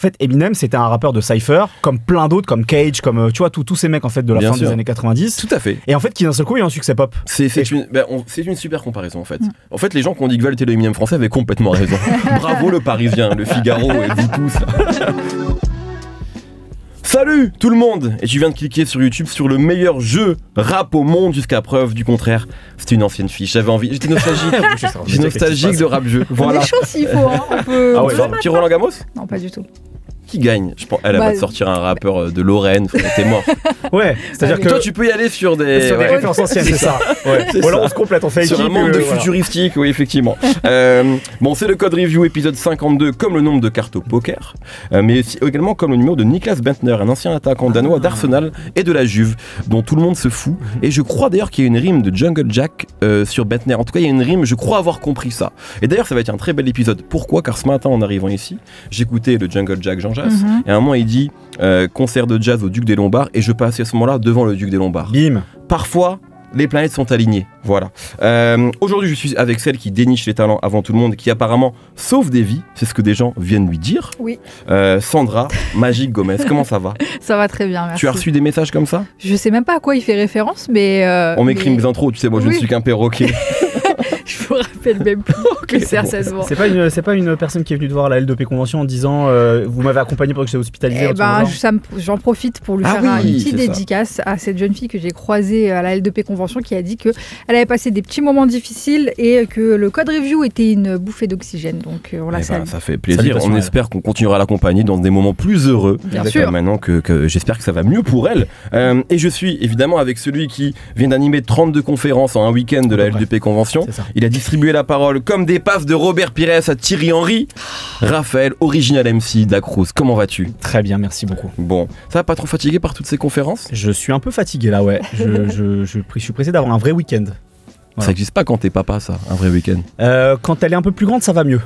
fait, Eminem, c'était un rappeur de cypher, comme plein d'autres, comme Cage, comme tu vois, tous ces mecs en fait de la fin des années 90. Tout à fait. Et en fait, qui d'un seul coup, il y a un succès pop. C'est une super comparaison en fait. En fait, les gens qui ont dit que Val était le Eminem français avaient complètement raison. Bravo le Parisien, le Figaro et vous tous. Salut tout le monde! Et tu viens de cliquer sur YouTube sur le meilleur jeu rap au monde jusqu'à preuve du contraire. C'était une ancienne fiche, j'étais nostalgique. J'étais nostalgique de rap jeu. Voilà. On est chaud s'il faut, hein. On peut. Ah ouais, petit Roland Gamos? Non, pas du tout. Qui gagne? Je pense elle va te sortir un rappeur de Lorraine, t'es mort. Ouais, c'est-à-dire que toi tu peux y aller sur des références anciennes, c'est ça. Ouais. Voilà, on se complète, on fait sur un monde de futuristique, oui effectivement. Bon, c'est le Code Review épisode 52 comme le nombre de cartes au poker, mais également comme le numéro de Niklas Bentner, un ancien attaquant danois d'Arsenal et de la Juve, dont tout le monde se fout. Et je crois d'ailleurs qu'il y a une rime de Jungle Jack sur Bentner. En tout cas, il y a une rime, je crois avoir compris ça. Et d'ailleurs, ça va être un très bel épisode. Pourquoi? Car ce matin, en arrivant ici, j'écoutais le Jungle Jack Jean Jass. Et à un moment il dit concert de jazz au Duc des Lombards et je passais à ce moment là devant le Duc des Lombards. Bim. Parfois les planètes sont alignées, voilà. Aujourd'hui je suis avec celle qui déniche les talents avant tout le monde, qui apparemment sauve des vies, c'est ce que des gens viennent lui dire. Oui. Sandra Magique Gomez, comment ça va? Ça va très bien, merci. Tu as reçu des messages comme ça? Je sais même pas à quoi il fait référence, mais... On m'écrit mes intros, tu sais, moi je ne suis qu'un perroquet. Je me rappelle même plus que c'est assez souvent. C'est pas une personne qui est venue te voir à la LDP Convention en disant vous m'avez accompagné pour que j'étais hospitalisé. J'en profite pour lui faire une petite dédicace à cette jeune fille que j'ai croisée à la LDP Convention qui a dit qu'elle avait passé des petits moments difficiles et que le Code Review était une bouffée d'oxygène. Donc on la salue. Ça fait plaisir. On espère qu'on continuera à l'accompagner dans des moments plus heureux. Bien sûr. Maintenant que j'espère que ça va mieux pour elle. Et je suis évidemment avec celui qui vient d'animer 32 conférences en un week-end de la LDP Convention. Il a distribué la parole comme des passes de Robert Pires à Thierry Henry. Raphaël, original MC de la Cruz, comment vas-tu? Très bien, merci beaucoup. Bon, ça va pas trop fatigué par toutes ces conférences? Je suis un peu fatigué là, ouais. Je suis pressé d'avoir un vrai week-end. Voilà. Ça n'existe pas quand t'es papa, ça, un vrai week-end. Quand elle est un peu plus grande, ça va mieux.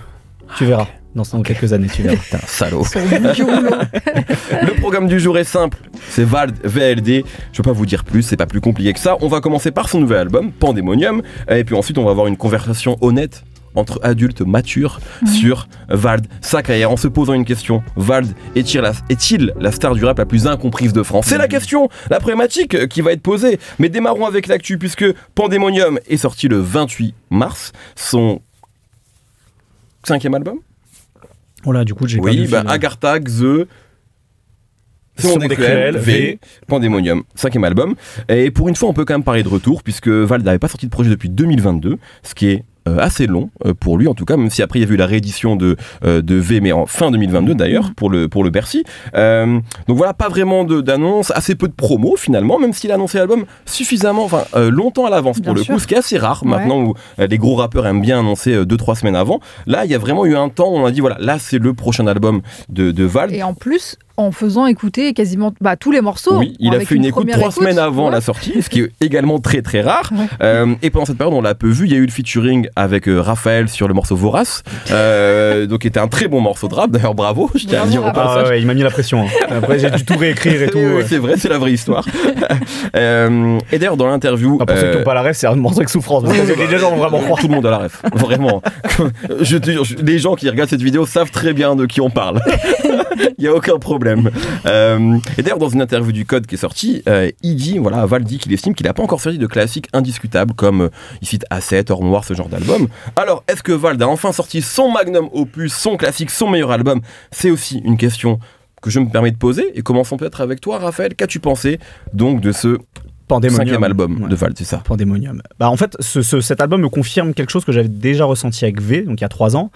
Tu verras. Dans quelques années, tu verras. T'es un salaud. Le programme du jour est simple, c'est Vald VLD. Je peux pas vous dire plus, c'est pas plus compliqué que ça. On va commencer par son nouvel album, Pandemonium, et puis ensuite on va avoir une conversation honnête entre adultes matures sur Vald, sa carrière, en se posant une question. Vald est-il la star du rap la plus incomprise de France? C'est la question, la problématique qui va être posée. Mais démarrons avec l'actu, puisque Pandemonium est sorti le 28 mars, son 5e album. Oh là, du coup, j'ai Agartha, Xe, Son DQL, V, Pandemonium, 5e album. Et pour une fois, on peut quand même parler de retour, puisque Vald n'avait pas sorti de projet depuis 2022, ce qui est assez long pour lui en tout cas, même si après il y a eu la réédition de V, mais en fin 2022 d'ailleurs pour le Bercy. Donc voilà, pas vraiment d'annonce, assez peu de promo finalement, même s'il a annoncé l'album suffisamment, longtemps à l'avance pour le coup, ce qui est assez rare maintenant où les gros rappeurs aiment bien annoncer 2-3 semaines avant. Là il y a vraiment eu un temps où on a dit voilà, là c'est le prochain album de Vald. Et en plus en faisant écouter quasiment tous les morceaux. Oui, il a fait une écoute 3 semaines avant la sortie, ce qui est également très très rare. Et pendant cette période, on l'a peu vu, il y a eu le featuring avec Raphaël sur le morceau Vorace, donc qui était un très bon morceau de rap, d'ailleurs bravo, je tiens à dire au passage. Il m'a mis la pression. Après j'ai dû tout réécrire et tout. Oui, c'est vrai, c'est la vraie histoire. Et d'ailleurs dans l'interview... Pour ceux qui n'ont pas la ref, c'est un morceau avec souffrance. Les gens vont vraiment croire. Tout le monde a la ref, vraiment. Je te jure, les gens qui regardent cette vidéo savent très bien de qui on parle. Il n'y a aucun problème. Et d'ailleurs dans une interview du Code qui est sortie, il dit, Vald dit qu'il estime qu'il n'a pas encore sorti de classiques indiscutables comme il cite A7, Or Noir, ce genre d'album. Alors est-ce que Vald a enfin sorti son magnum opus, son classique, son meilleur album? C'est aussi une question que je me permets de poser, et commençons peut-être avec toi Raphaël, qu'as-tu pensé donc de ce Pandemonium. 5e album de Vald, c'est ça? Pandemonium. En fait, cet album me confirme quelque chose que j'avais déjà ressenti avec V, donc il y a 3 ans.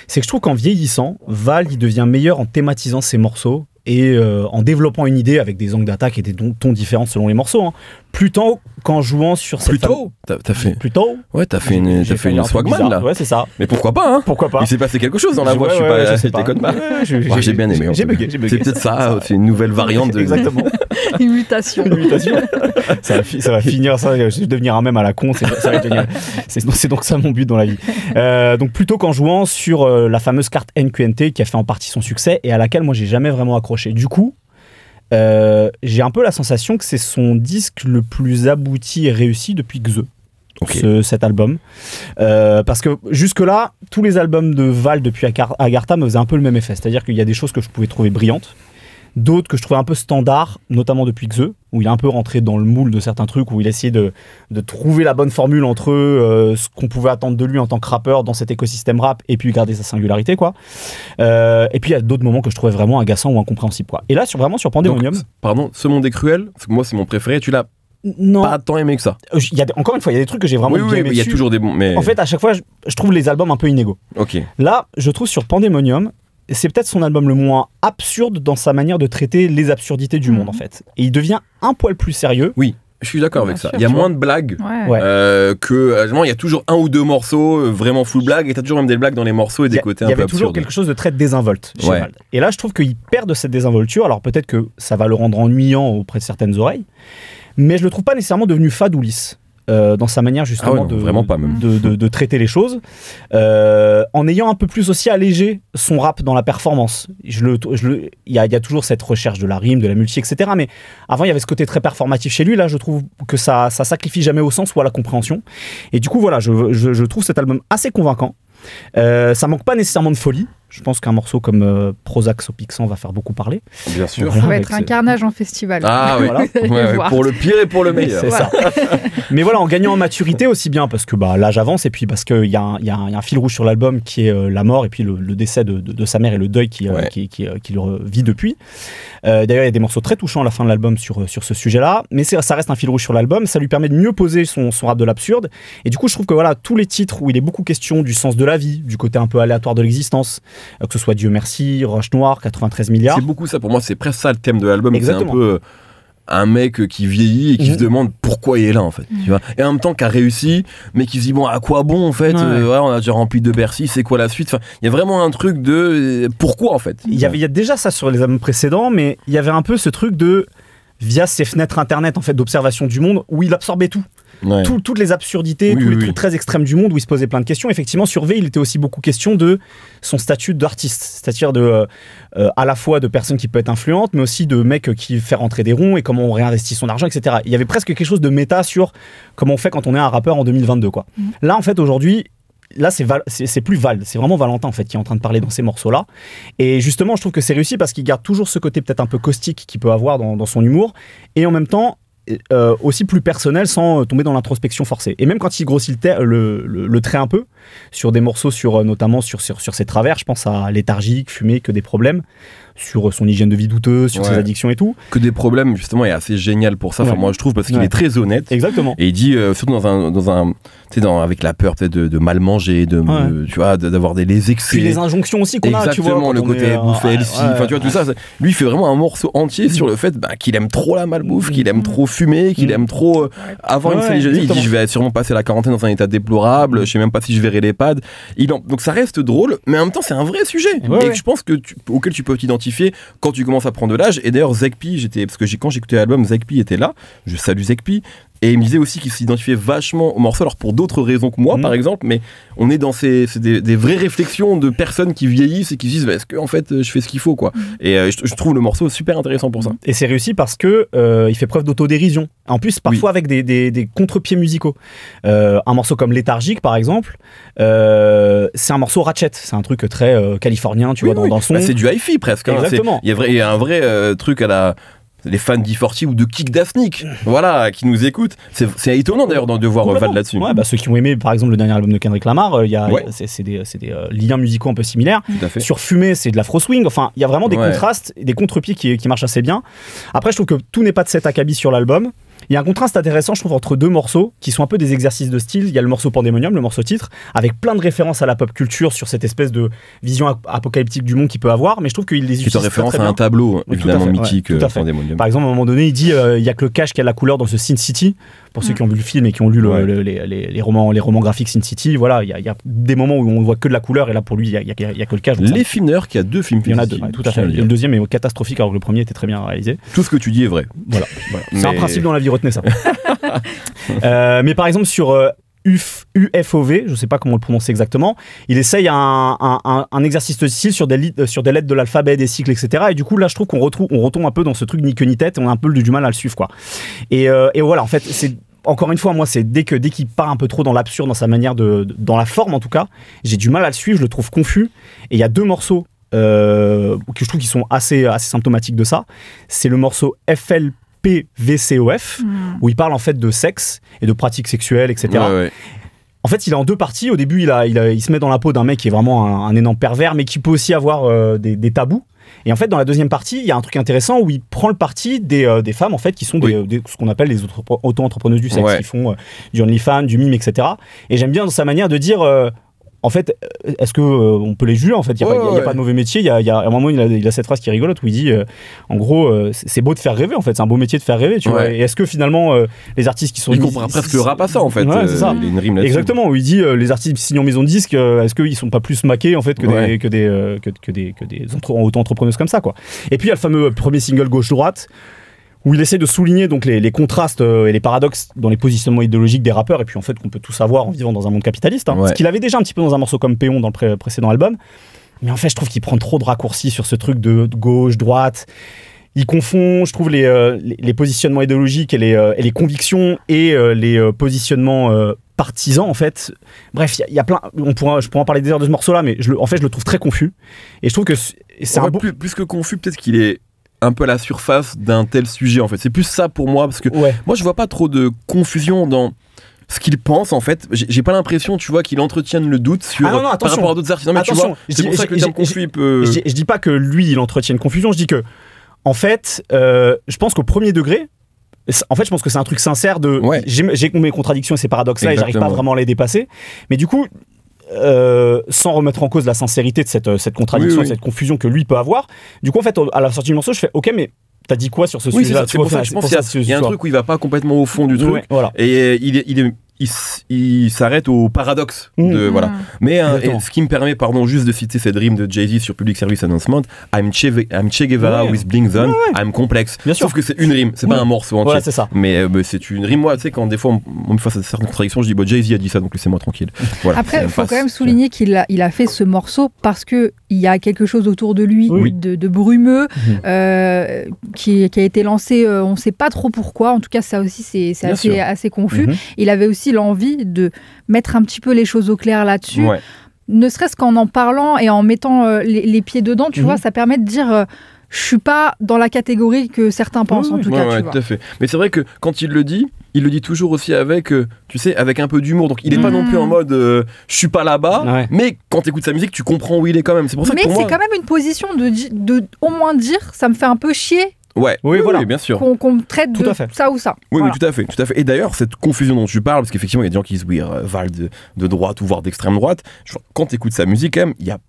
C'est que je trouve qu'en vieillissant, Vald il devient meilleur en thématisant ses morceaux et en développant une idée avec des angles d'attaque et des tons différents selon les morceaux. Plutôt qu'en jouant sur cette... T'as fait... Plutôt Ouais, t'as fait une swagman là. Ouais, c'est ça. Mais pourquoi pas, hein? Pourquoi pas? Il s'est passé quelque chose dans la voix, je suis pas code j'ai bien aimé. J'ai bugué. C'est peut-être ça, c'est une nouvelle variante de... Exactement. Une mutation. Ça va finir, ça, je vais devenir un mème à la con, ça va être génial. C'est donc ça mon but dans la vie. Donc plutôt qu'en jouant sur la fameuse carte NQNT qui a fait en partie son succès et à laquelle moi j'ai jamais vraiment accroché. Du coup, j'ai un peu la sensation que c'est son disque le plus abouti et réussi depuis Xe. cet album. Parce que jusque-là, tous les albums de Val depuis Agartha me faisaient un peu le même effet. C'est-à-dire qu'il y a des choses que je pouvais trouver brillantes, d'autres que je trouvais un peu standards, notamment depuis Xe, où il est un peu rentré dans le moule de certains trucs, où il essayait de trouver la bonne formule entre ce qu'on pouvait attendre de lui en tant que rappeur dans cet écosystème rap, et puis garder sa singularité, quoi. Et puis il y a d'autres moments que je trouvais vraiment agaçants ou incompréhensibles, quoi. Et là, vraiment sur Pandemonium... Pardon, Ce Monde est cruel, parce que moi c'est mon préféré, tu l'as pas tant aimé que ça. Encore une fois, il y a des trucs que j'ai vraiment bien aimé. Il y a toujours des bons... Mais... En fait, à chaque fois, je trouve les albums un peu inégaux. Là, je trouve sur Pandemonium, c'est peut-être son album le moins absurde dans sa manière de traiter les absurdités du monde, en fait. Et il devient un poil plus sérieux. Oui, je suis d'accord avec ça. Il y a moins de blagues que... il y a toujours un ou deux morceaux vraiment full blague, et t'as toujours même des blagues dans les morceaux et des côtés un peu absurdes. Il y avait toujours quelque chose de très désinvolte chez Val. Et là, je trouve qu'il perd de cette désinvolture. Alors peut-être que ça va le rendre ennuyant auprès de certaines oreilles, mais je le trouve pas nécessairement devenu fade ou lisse. Dans sa manière justement de traiter les choses, en ayant un peu plus aussi allégé son rap dans la performance. Il y a toujours cette recherche de la rime, de la multi, etc. Mais avant il y avait ce côté très performatif chez lui. Là je trouve que ça sacrifie jamais au sens ou à la compréhension. Et du coup voilà, je trouve cet album assez convaincant. Ça manque pas nécessairement de folie. Je pense qu'un morceau comme Prozac Sopixan va faire beaucoup parler. Bien sûr. Ça va être un carnage en festival. Ah oui, voilà. Pour le pire et pour le meilleur. C'est ça. Mais voilà, en gagnant en maturité aussi bien, parce que l'âge avance, et puis parce qu'il y a un fil rouge sur l'album qui est la mort, et puis le décès de sa mère et le deuil qui le vit depuis. D'ailleurs, il y a des morceaux très touchants à la fin de l'album sur ce sujet-là, mais ça reste un fil rouge sur l'album. Ça lui permet de mieux poser son rap de l'absurde. Et du coup, je trouve que voilà, tous les titres où il est beaucoup question du sens de la vie, du côté un peu aléatoire de l'existence, que ce soit Dieu merci, Roche Noire, 93 milliards. C'est beaucoup ça, pour moi c'est presque ça le thème de l'album. C'est un peu un mec qui vieillit et qui se demande pourquoi il est là en fait, tu vois, et en même temps qui a réussi mais qui se dit bon, à quoi bon en fait, on a déjà rempli de Bercy, c'est quoi la suite, enfin il y a vraiment un truc de pourquoi en fait. Il y a déjà ça sur les albums précédents, mais il y avait un peu ce truc de via ses fenêtres internet en fait d'observation du monde où il absorbait tout. Toutes les absurdités, tous les trucs très extrêmes du monde où il se posait plein de questions. Effectivement, sur V, il était aussi beaucoup question de son statut d'artiste, c'est-à-dire à la fois de personne qui peut être influente, mais aussi de mec qui fait rentrer des ronds et comment on réinvestit son argent, etc. Il y avait presque quelque chose de méta sur comment on fait quand on est un rappeur en 2022, quoi. Là, en fait, aujourd'hui, là c'est plus Val, c'est vraiment Valentin en fait qui est en train de parler dans ces morceaux-là. Et justement, je trouve que c'est réussi parce qu'il garde toujours ce côté peut-être un peu caustique qu'il peut avoir dans son humour, et en même temps aussi plus personnel sans tomber dans l'introspection forcée. Et même quand il grossit le trait un peu sur des morceaux, notamment sur ses travers, je pense à Léthargique, Fumée, Que des problèmes, sur son hygiène de vie douteuse, sur ses addictions et tout. Que des problèmes, justement, est assez génial pour ça. Enfin, moi, je trouve, parce qu'il est très honnête. Exactement. Et il dit, surtout avec la peur peut-être de mal manger, tu vois, d'avoir les excès. Puis les injonctions aussi qu'on a, tu vois. Exactement, le côté bouffer healthy. Enfin, tu vois, tout ça. Lui, il fait vraiment un morceau entier sur le fait qu'il aime trop la malbouffe, qu'il aime trop fumer, qu'il aime trop avoir une saline de vie. Il dit, je vais sûrement passer la quarantaine dans un état déplorable, je sais même pas si je verrai l'EHPAD. Donc ça reste drôle, mais en même temps, c'est un vrai sujet. Et je pense auquel tu peux t'identifier quand tu commences à prendre de l'âge. Et d'ailleurs Zekpi, parce que quand j'écoutais l'album, Zekpi était là, je salue Zekpi, et il me disait aussi qu'il s'identifiait vachement au morceau, alors pour d'autres raisons que moi par exemple, mais on est dans des vraies réflexions de personnes qui vieillissent et qui se disent est-ce que en fait je fais ce qu'il faut, quoi. Et je trouve le morceau super intéressant pour ça. Et c'est réussi parce que il fait preuve d'autodérision, en plus parfois avec des contre-pieds musicaux. Un morceau comme Léthargique par exemple, c'est un morceau ratchet, c'est un truc très californien, tu vois, dans le son. C'est du hi-fi presque, hein. Exactement. Il y a un vrai truc à la... les fans d'E40 ou de Kick Dafnik, voilà, qui nous écoutent. C'est étonnant d'ailleurs de voir Val là-dessus. Ceux qui ont aimé par exemple le dernier album de Kendrick Lamar, c'est des liens musicaux un peu similaires. Sur Fumée, c'est de l'afro swing. Enfin, il y a vraiment des contrastes, des contre-pieds qui marchent assez bien. Après, je trouve que tout n'est pas de cet acabit sur l'album. Il y a un contraste intéressant, je trouve, entre deux morceaux qui sont un peu des exercices de style. Il y a le morceau Pandemonium, le morceau titre, avec plein de références à la pop culture sur cette espèce de vision apocalyptique du monde qu'il peut avoir, mais je trouve qu'il les utilise très bien. C'est en référence à un tableau, évidemment, mythique, Pandemonium. Par exemple, à un moment donné, il dit il y a que le cash qui a la couleur dans ce Sin City. Pour ceux qui ont vu le film et qui ont lu les romans graphiques Sin City, voilà, il y a des moments où on voit que de la couleur, et là pour lui, il y a que le cash. Les films d'ailleurs, qu'il y a 2 films. Il y en a 2, tout à fait. Le deuxième est catastrophique alors que le premier était très bien réalisé. Tout ce que tu dis est vrai. Voilà. C'est un principe dans la vie, retenez ça. Mais par exemple sur UFOV, je sais pas comment le prononcer exactement, il essaye un exercice de style sur des lettres de l'alphabet, des cycles, etc. Et du coup là je trouve qu'on retombe un peu dans ce truc ni queue ni tête, et on a un peu du mal à le suivre, quoi. Et voilà, en fait encore une fois, moi, c'est dès qu'il part un peu trop dans l'absurde, dans sa manière dans la forme en tout cas, j'ai du mal à le suivre, je le trouve confus. Et il y a 2 morceaux que je trouve qui sont assez symptomatiques de ça. C'est le morceau FLPVCOF, où il parle en fait de sexe et de pratiques sexuelles, etc. Ouais. En fait, il est en 2 parties. Au début, il se met dans la peau d'un mec qui est vraiment un énorme pervers, mais qui peut aussi avoir des tabous. Et en fait, dans la deuxième partie, il y a un truc intéressant où il prend le parti des femmes en fait qui sont ce qu'on appelle les auto-entrepreneuses du sexe, qui font du OnlyFans, du mime, etc. Et j'aime bien dans sa manière de dire. En fait, est-ce qu'on peut les juger? En fait, il n'y a pas de mauvais métier. Il y a un moment, il a cette phrase qui est rigolote où il dit, en gros, c'est beau de faire rêver. En fait, c'est un beau métier de faire rêver. Tu vois. Et est-ce que finalement, les artistes qui sont... Il comprend presque le rap à ça, en fait. C'est ça. Il y a une rime là-dessus. Exactement, où il dit, les artistes signent en maison de disque, est-ce qu'ils sont pas plus maqués en fait que des auto-entrepreneuses comme ça, quoi. Et puis il y a le fameux premier single gauche-droite, où il essaie de souligner donc les contrastes et les paradoxes dans les positionnements idéologiques des rappeurs, et puis en fait qu'on peut tous avoir en vivant dans un monde capitaliste. Ce qu'il avait déjà un petit peu dans un morceau comme Péon dans le précédent album. Mais en fait, je trouve qu'il prend trop de raccourcis sur ce truc de gauche, droite. Il confond, je trouve, les positionnements idéologiques et les convictions et les positionnements partisans, en fait. Bref, il y a plein... je pourrais en parler des heures de ce morceau-là, mais je le trouve très confus. Et je trouve que c'est plus que confus, peut-être qu'il est un peu à la surface d'un tel sujet, en fait. C'est plus ça pour moi, parce que moi, je vois pas trop de confusion dans ce qu'il pense, en fait. J'ai pas l'impression, tu vois, qu'il entretienne le doute sur par rapport à d'autres artistes. Non, mais tu vois, c'est pour ça que le terme confus peut... Je dis pas que lui, il entretienne confusion, je dis que, en fait, je pense qu'au premier degré, en fait, je pense que c'est un truc sincère de... J'ai mes contradictions et ces paradoxes-là, et j'arrive pas vraiment à les dépasser. Mais du coup... sans remettre en cause la sincérité de cette contradiction, de cette confusion que lui peut avoir. Du coup, en fait, à la sortie du morceau, je fais OK, mais t'as dit quoi sur ce sujet-là? C'est pour ça, je pense qu'il y a un truc où il va pas complètement au fond du truc. Et il s'arrête au paradoxe de voilà. Mais ce qui me permet, juste de citer cette rime de Jay-Z sur Public Service Announcement, I'm Che Guevara with Bling Zone, I'm complex. Sauf que c'est une rime, c'est pas un morceau entier. C'est ça. Mais c'est une rime. Moi, tu sais, quand des fois on me face à certaines contradictions, je dis Jay-Z a dit ça, donc laissez-moi tranquille. Voilà. Après, il faut quand même souligner qu'il a fait ce morceau parce que il y a quelque chose autour de lui de brumeux qui a été lancé. On ne sait pas trop pourquoi. En tout cas, ça aussi c'est assez confus. Il avait aussi l'envie de mettre un petit peu les choses au clair là-dessus, ne serait-ce qu'en parlant et en mettant les pieds dedans, tu vois, ça permet de dire je suis pas dans la catégorie que certains pensent en tout cas. Tu vois. Tout à fait. Mais c'est vrai que quand il le dit toujours aussi avec, tu sais, avec un peu d'humour. Donc il est pas non plus en mode je suis pas là-bas, mais quand tu écoutes sa musique, tu comprends où il est quand même. C'est pour ça que pour moi... c'est quand même une position de au moins dire ça me fait un peu chier. Oui, bien sûr. Qu'on traite de ça ou ça. Oui, tout à fait. Et d'ailleurs, cette confusion dont tu parles, parce qu'effectivement, il y a des gens qui disent oui, Val de droite ou voire d'extrême droite. Quand tu écoutes sa musique, quand même, il y a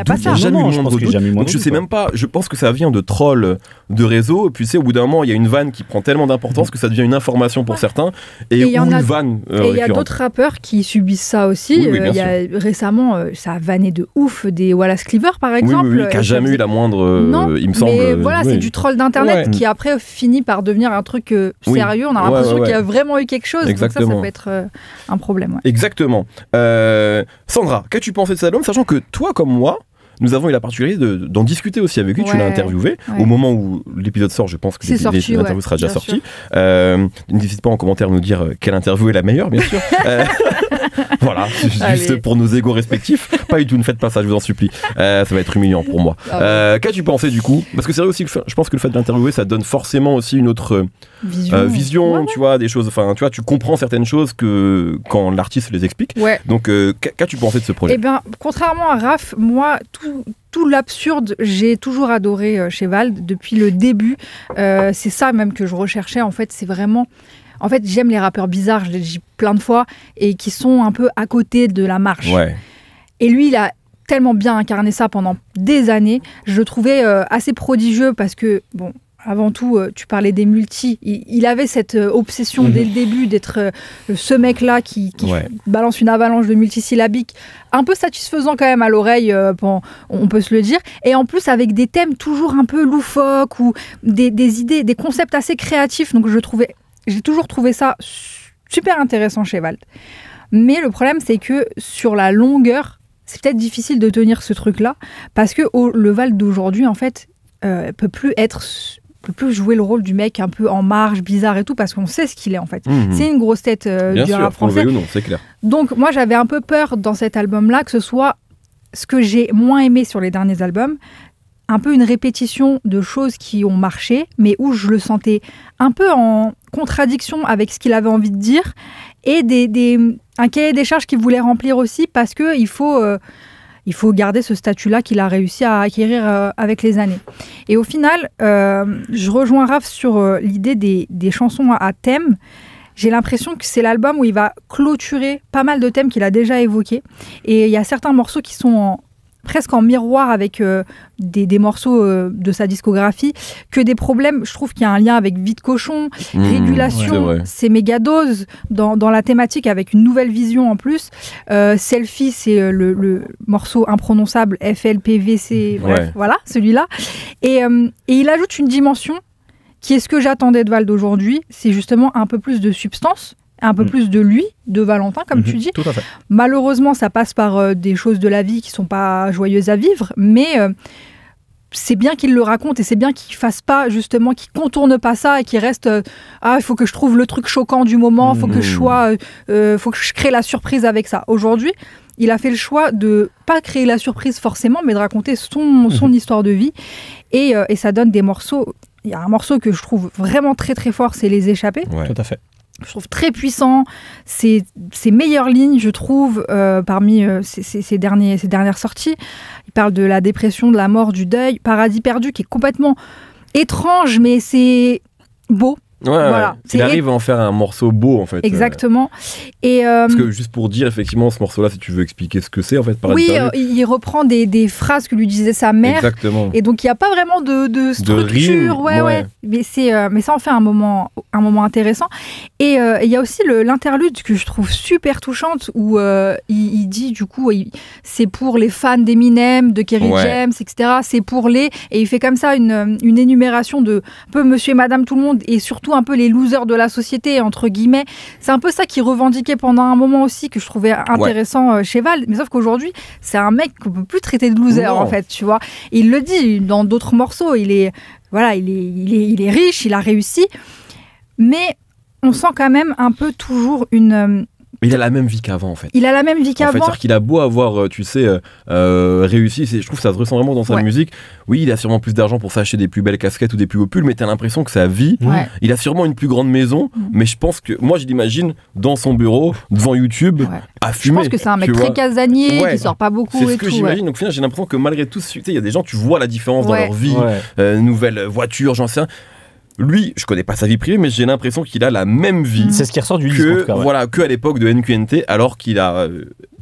pas ça. Jamais eu moindre doute. Donc je sais même pas. Je pense que ça vient de trolls de réseau. Et puis tu sais, au bout d'un moment, il y a une vanne qui prend tellement d'importance que ça devient une information pour certains. Et il y a d'autres rappeurs qui subissent ça aussi. Il y a récemment, ça a vanné de ouf des Wallace Cleaver par exemple. Oui, qui a jamais eu la moindre. Il me semble. Mais voilà, c'est du troll d'internet qui après finit par devenir un truc sérieux. On a l'impression qu'il y a vraiment eu quelque chose. Exactement. Donc ça peut être un problème. Exactement. Sandra, qu'as-tu pensé de cet album, sachant que toi comme moi, nous avons eu la particularité d'en discuter aussi avec lui. Tu l'as interviewé au moment où l'épisode sort. Je pense que l'interview sera déjà sortie. N'hésite pas en commentaire à nous dire quelle interview est la meilleure, bien sûr. Voilà, juste pour nos égos respectifs. Pas du tout, ne faites pas ça, je vous en supplie. Ça va être humiliant pour moi. Qu'as-tu pensé du coup? Parce que c'est vrai aussi que je pense que le fait de l'interviewer, ça donne forcément aussi une autre vision, tu vois, des choses. Enfin, tu vois, tu comprends certaines choses que quand l'artiste les explique. Donc, qu'as-tu pensé de ce projet? Eh bien, contrairement à Raph, moi, tout l'absurde, j'ai toujours adoré chez Vald depuis le début. C'est ça même que je recherchais. En fait, c'est vraiment... En fait, j'aime les rappeurs bizarres, je l'ai dit plein de fois, et qui sont un peu à côté de la marche. Et lui, il a tellement bien incarné ça pendant des années. Je le trouvais assez prodigieux parce que, bon, avant tout, tu parlais des multis. Il avait cette obsession dès le début d'être ce mec-là qui balance une avalanche de multisyllabiques, un peu satisfaisant quand même à l'oreille, on peut se le dire. Et en plus, avec des thèmes toujours un peu loufoques ou des idées, des concepts assez créatifs. Donc, j'ai toujours trouvé ça super intéressant chez Vald. Mais le problème, c'est que sur la longueur, c'est peut-être difficile de tenir ce truc-là, parce que le Vald d'aujourd'hui, en fait, peut plus être peut plus jouer le rôle du mec un peu en marge, bizarre et tout, parce qu'on sait ce qu'il est en fait. C'est une grosse tête du rap français. Bien sûr, non, c'est clair. Donc moi j'avais un peu peur dans cet album-là que ce soit ce que j'ai moins aimé sur les derniers albums, un peu une répétition de choses qui ont marché, mais où je le sentais un peu en contradiction avec ce qu'il avait envie de dire, et un cahier des charges qu'il voulait remplir aussi, parce qu'il faut garder ce statut-là qu'il a réussi à acquérir avec les années. Et au final, je rejoins Raph sur l'idée des chansons à thème. J'ai l'impression que c'est l'album où il va clôturer pas mal de thèmes qu'il a déjà évoqués. Et il y a certains morceaux qui sont presque en miroir avec des morceaux de sa discographie, que des problèmes. Je trouve qu'il y a un lien avec Vie de cochon, Régulation, c'est Mégadose dans la thématique avec une nouvelle vision en plus. Selfie, c'est le morceau imprononçable FLPVC, bref, voilà, celui-là. Et il ajoute une dimension qui est ce que j'attendais de Val d'aujourd'hui, c'est justement un peu plus de substance, un peu plus de lui, de Valentin, comme tu dis. Tout à fait. Malheureusement, ça passe par des choses de la vie qui sont pas joyeuses à vivre, mais c'est bien qu'il le raconte et c'est bien qu'il fasse pas, justement, qu'il contourne pas ça et qu'il reste il faut que je trouve le truc choquant du moment, faut que faut que je crée la surprise avec ça. Aujourd'hui, il a fait le choix de pas créer la surprise forcément, mais de raconter son histoire de vie et ça donne des morceaux. Il y a un morceau que je trouve vraiment très très fort, c'est Les Échappés. Tout à fait. Je trouve très puissant, ses meilleures lignes, je trouve, parmi ses dernières sorties. Il parle de la dépression, de la mort, du deuil. Paradis perdu, qui est complètement étrange, mais c'est beau. Voilà. Il arrive à en faire un morceau beau, en fait. Exactement. Et, parce que juste pour dire, effectivement, ce morceau-là, si tu veux expliquer ce que c'est, en fait, Paradis perdu. Il reprend des phrases que lui disait sa mère. Exactement. Et donc, il n'y a pas vraiment de structure. De rime, Mais ça en fait un moment intéressant. Et il y a aussi l'interlude que je trouve super touchante, où il dit, du coup, c'est pour les fans d'Eminem, de Kerry James, etc. C'est pour les... Et il fait comme ça une énumération de un peu monsieur et madame tout le monde, et surtout un peu les losers de la société, entre guillemets. C'est un peu ça qu'il revendiquait pendant un moment aussi, que je trouvais intéressant chez Val. Mais sauf qu'aujourd'hui, c'est un mec qu'on peut plus traiter de loser, en fait, tu vois. Et il le dit dans d'autres morceaux. Il est riche, il a réussi. Mais on sent quand même un peu toujours une... Il a la même vie qu'avant, en fait. Il a la même vie qu'avant. En fait, c'est-à-dire qu'il a beau avoir, réussi, je trouve que ça se ressent vraiment dans sa musique. Oui, il a sûrement plus d'argent pour s'acheter des plus belles casquettes ou des plus beaux pulls, mais t'as l'impression que sa vie, il a sûrement une plus grande maison, mais je pense que, moi je l'imagine dans son bureau, devant YouTube, à fumer. Je pense que c'est un mec très casanier, qui sort pas beaucoup. C'est ce que j'imagine. Donc, au final, j'ai l'impression que malgré tout, il y a des gens, tu vois la différence dans leur vie, nouvelle voiture, j'en sais rien. Lui, je connais pas sa vie privée, mais j'ai l'impression qu'il a la même vie. C'est ce qui ressort du disque, en tout cas, que à l'époque de NQNT, alors qu'il a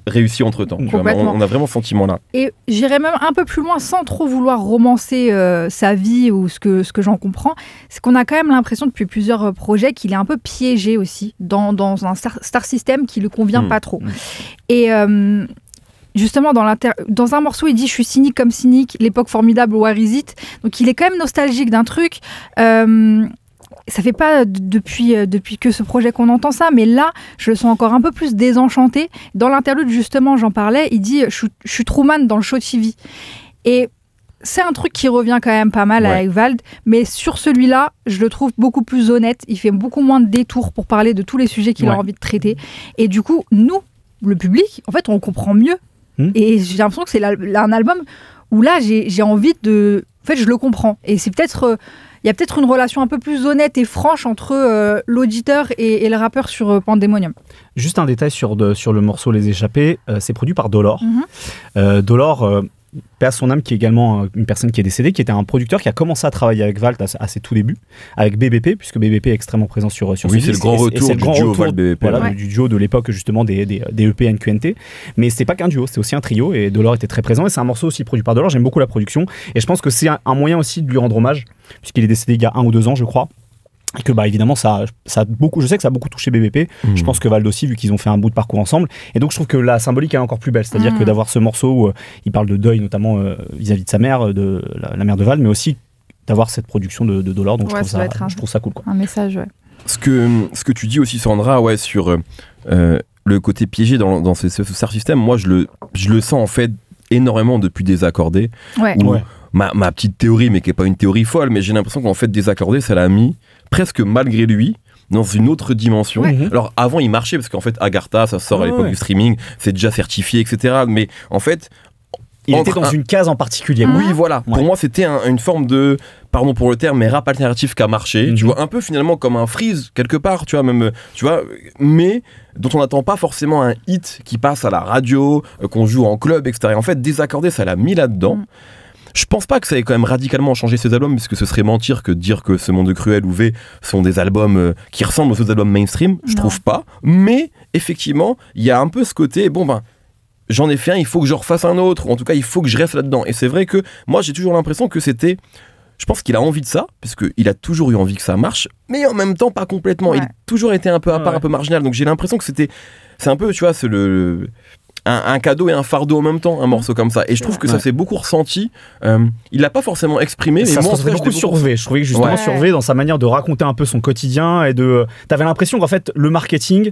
réussi entre-temps. On a vraiment ce sentiment-là. Et j'irais même un peu plus loin, sans trop vouloir romancer sa vie ou ce que j'en comprends, c'est qu'on a quand même l'impression depuis plusieurs projets qu'il est un peu piégé aussi dans un star system qui lui convient pas trop. Et... justement, dans un morceau, il dit « Je suis cynique comme cynique, l'époque formidable, where is it ?» Donc, il est quand même nostalgique d'un truc. Ça fait pas depuis que ce projet qu'on entend ça, mais là, je le sens encore un peu plus désenchanté. Dans l'interlude, justement, j'en parlais, il dit « Je suis Truman dans le show TV ». Et c'est un truc qui revient quand même pas mal avec Vald, mais sur celui-là, je le trouve beaucoup plus honnête. Il fait beaucoup moins de détours pour parler de tous les sujets qu'il a envie de traiter. Et du coup, nous, le public, en fait, on comprend mieux. Et j'ai l'impression que c'est un album où là j'ai envie de... En fait, je le comprends. Et c'est peut-être... Il y a peut-être une relation un peu plus honnête et franche entre l'auditeur et le rappeur sur Pandemonium. Juste un détail sur le morceau Les Échappés, c'est produit par Dolor. Dolor, paix à son âme, qui est également une personne qui est décédée, qui était un producteur qui a commencé à travailler avec Vald à ses tout débuts, avec BBP, puisque BBP est extrêmement présent sur ce disque. C'est le grand retour du duo Vald-BBP. Voilà, du duo de l'époque justement des EP NQNT. Mais c'était pas qu'un duo, c'était aussi un trio, et Dolor était très présent, et c'est un morceau aussi produit par Dolor. J'aime beaucoup la production, et je pense que c'est un moyen aussi de lui rendre hommage, puisqu'il est décédé il y a 1 ou 2 ans, je crois. Et que évidemment ça a beaucoup, je sais que ça a beaucoup touché BBP. Je pense que Vald aussi, vu qu'ils ont fait un bout de parcours ensemble, et donc je trouve que la symbolique est encore plus belle, c'est-à-dire que d'avoir ce morceau où il parle de deuil, notamment vis-à-vis de sa mère, de la mère de Vald, mais aussi d'avoir cette production de Dolor, donc je trouve ça cool, quoi. Un message, ce que tu dis aussi, Sandra, sur le côté piégé dans ce star system, moi je le sens en fait énormément depuis Désaccordé, où ma petite théorie, mais qui n'est pas une théorie folle, mais j'ai l'impression qu'en fait, Désaccordé, ça l'a mis, presque malgré lui, dans une autre dimension. Alors avant il marchait parce qu'en fait Agartha ça sort à l'époque du streaming, c'est déjà certifié, etc. Mais en fait il était dans une case en particulier. Oui, voilà. Pour moi, c'était une forme de, pardon pour le terme, mais rap alternatif qui a marché. Tu vois, un peu finalement comme un Freeze quelque part, tu vois, même, tu vois, mais dont on n'attend pas forcément un hit qui passe à la radio, qu'on joue en club, etc. Et en fait, Désaccordé, ça l'a mis là-dedans. Je pense pas que ça ait quand même radicalement changé ses albums, parce que ce serait mentir que de dire que Ce Monde Cruel ou V sont des albums qui ressemblent aux autres albums mainstream. Je trouve pas. Mais effectivement, il y a un peu ce côté, bon ben, j'en ai fait un, il faut que je refasse un autre, ou en tout cas il faut que je reste là-dedans. Et c'est vrai que moi j'ai toujours l'impression que c'était, je pense qu'il a envie de ça, parce qu'il a toujours eu envie que ça marche, mais en même temps pas complètement. Il a toujours été un peu à part, un peu marginal, donc j'ai l'impression que c'est un peu, tu vois, c'est un cadeau et un fardeau en même temps, un morceau comme ça. Et je trouve que ça s'est beaucoup ressenti. Il l'a pas forcément exprimé, mais ça moi, se faisait beaucoup sur V. Je trouvais que justement sur V, dans sa manière de raconter un peu son quotidien et de, t'avais l'impression qu'en fait le marketing,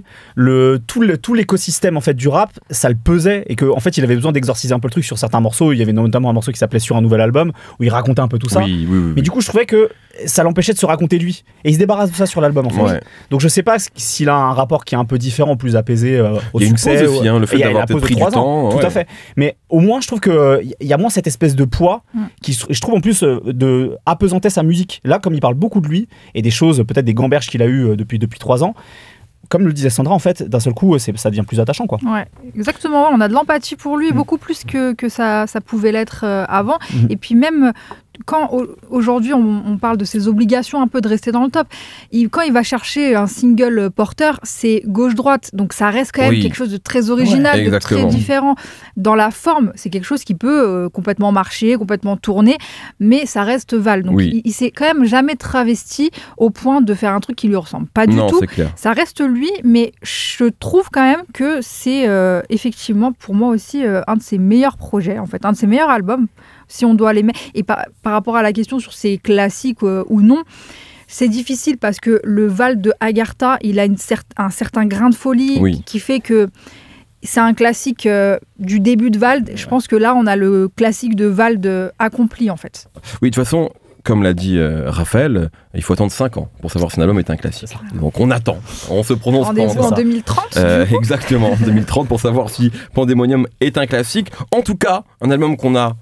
tout l'écosystème en fait du rap, ça le pesait et que en fait il avait besoin d'exorciser un peu le truc sur certains morceaux. Il y avait notamment un morceau qui s'appelait Sur un nouvel album où il racontait un peu tout ça. Mais du coup je trouvais que ça l'empêchait de se raconter lui et il se débarrasse de ça sur l'album en fait. Donc je sais pas s'il a un rapport qui est un peu différent, plus apaisé au succès. Il y a une pause aussi, le fait d'avoir peut-être pris du temps. Tout à fait. Mais au moins je trouve qu'il y a moins cette espèce de poids qui, je trouve en plus, de apesantait sa musique. Là, comme il parle beaucoup de lui et des choses, peut-être des gamberges qu'il a eu depuis 3 ans, comme le disait Sandra, en fait, d'un seul coup, ça devient plus attachant, quoi. Ouais, exactement. On a de l'empathie pour lui, beaucoup plus que ça pouvait l'être avant. Et puis même quand aujourd'hui on parle de ses obligations un peu de rester dans le top, quand il va chercher un single porteur, c'est gauche-droite, donc ça reste quand même quelque chose de très original, de très différent. Dans la forme, c'est quelque chose qui peut complètement marcher, complètement tourner, mais ça reste Val. Donc il s'est quand même jamais travesti au point de faire un truc qui lui ressemble. Pas du tout. Ça reste lui, mais je trouve quand même que c'est effectivement pour moi aussi un de ses meilleurs projets, en fait, un de ses meilleurs albums. Si on doit les mettre. Et par rapport à la question sur ses classiques ou non, c'est difficile parce que le Val de Agartha, il a un certain grain de folie qui fait que c'est un classique du début de Vald. Je pense que là, on a le classique de Vald accompli, en fait. Oui, de toute façon, comme l'a dit Raphaël, il faut attendre 5 ans pour savoir si un album est un classique. Donc on attend, on se prononce Rendez-vous en 2030 exactement, en 2030 pour savoir si Pandemonium est un classique. En tout cas, un album qu'on a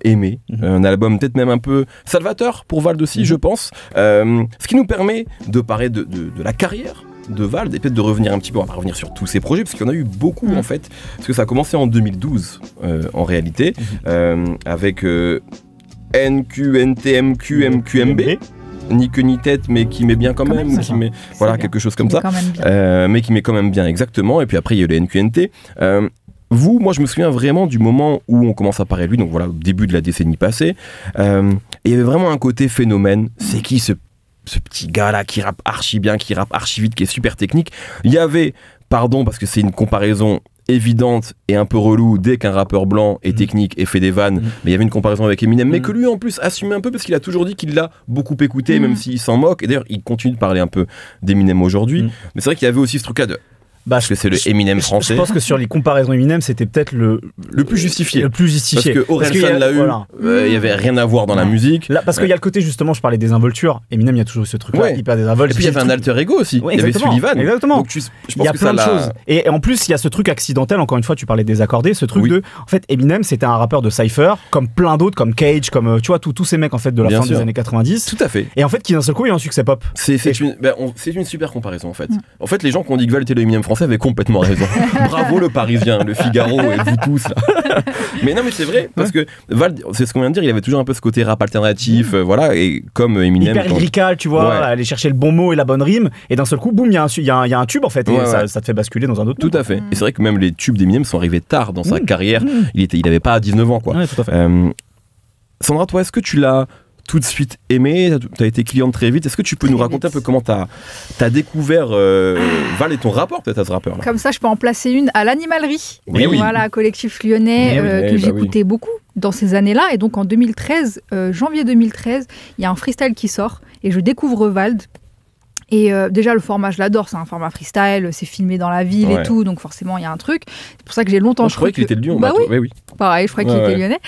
aimé, un album peut-être même un peu salvateur pour Vald aussi, je pense. Ce qui nous permet de parler de la carrière de Vald et peut-être de revenir un petit peu, on va pas revenir sur tous ses projets parce qu'il y en a eu beaucoup en fait, parce que ça a commencé en 2012 en réalité, avec NQNTMQMQMB, ni queue ni tête, mais qui met bien quand même, qui met, voilà, quelque chose comme ça, mais qui met quand même bien, exactement. Et puis après il y a eu le NQNT. Moi je me souviens vraiment du moment où on commence à parler de lui, donc voilà, au début de la décennie passée, et il y avait vraiment un côté phénomène. C'est qui ce petit gars là qui rappe archi bien, qui rappe archi vite, qui est super technique. Il y avait, pardon parce que c'est une comparaison évidente et un peu relou dès qu'un rappeur blanc est technique et fait des vannes, mais il y avait une comparaison avec Eminem, mais que lui en plus assumait un peu parce qu'il a toujours dit qu'il l'a beaucoup écouté, même s'il s'en moque, et d'ailleurs il continue de parler un peu d'Eminem aujourd'hui, mais c'est vrai qu'il y avait aussi ce truc là de parce que c'est le Eminem français. Je pense que sur les comparaisons Eminem, c'était peut-être le plus justifié. Le plus justifié. Parce que Orelsan l'a eu, il y avait rien à voir dans la musique. Là, parce qu'il y a le côté, justement, je parlais des involtures. Eminem, il y a toujours ce truc-là, hyper désinvolte. Et puis il y avait un alter ego aussi. Il y avait Sullivan. Exactement. Donc je pense il y a plein de choses. Et en plus, il y a ce truc accidentel, encore une fois, tu parlais des accordés, ce truc de. En fait, Eminem, c'était un rappeur de cypher, comme plein d'autres, comme Cage, comme, tu vois, tous ces mecs, en fait, de la fin des années 90. Tout à fait. Et en fait, qui d'un seul coup, il y a un succès pop. C'est une super comparaison, en fait. En fait, les gens qui ont dit que Val était le Eminem français avaient complètement raison. Bravo le Parisien, le Figaro et vous tous là. Mais non, mais c'est vrai parce que Val, c'est ce qu'on vient de dire, il avait toujours un peu ce côté rap alternatif, voilà, et comme Eminem hyper lyrical, tu vois, aller chercher le bon mot et la bonne rime, et d'un seul coup boum, il y a un tube en fait, et ça te fait basculer dans un autre tout à fait. Et c'est vrai que même les tubes d'Eminem sont arrivés tard dans sa carrière. Il avait pas 19 ans quoi. Tout à fait. Sandra, toi, est-ce que tu l'as tout de suite aimé, t'as été cliente très vite. Est-ce que tu peux nous raconter un peu comment t'as découvert Val et ton rapport peut-être à ce rappeur là? Comme ça, je peux en placer une à l'Animalerie. Voilà, collectif lyonnais que j'écoutais beaucoup dans ces années-là. Et donc en 2013, janvier 2013, il y a un freestyle qui sort et je découvre Vald. Et déjà, le format, je l'adore, c'est un format freestyle, c'est filmé dans la ville et tout, donc forcément, il y a un truc. C'est pour ça que j'ai longtemps... Je croyais qu'il était de Lyon. Bah oui. Pareil, je croyais qu'il était lyonnais.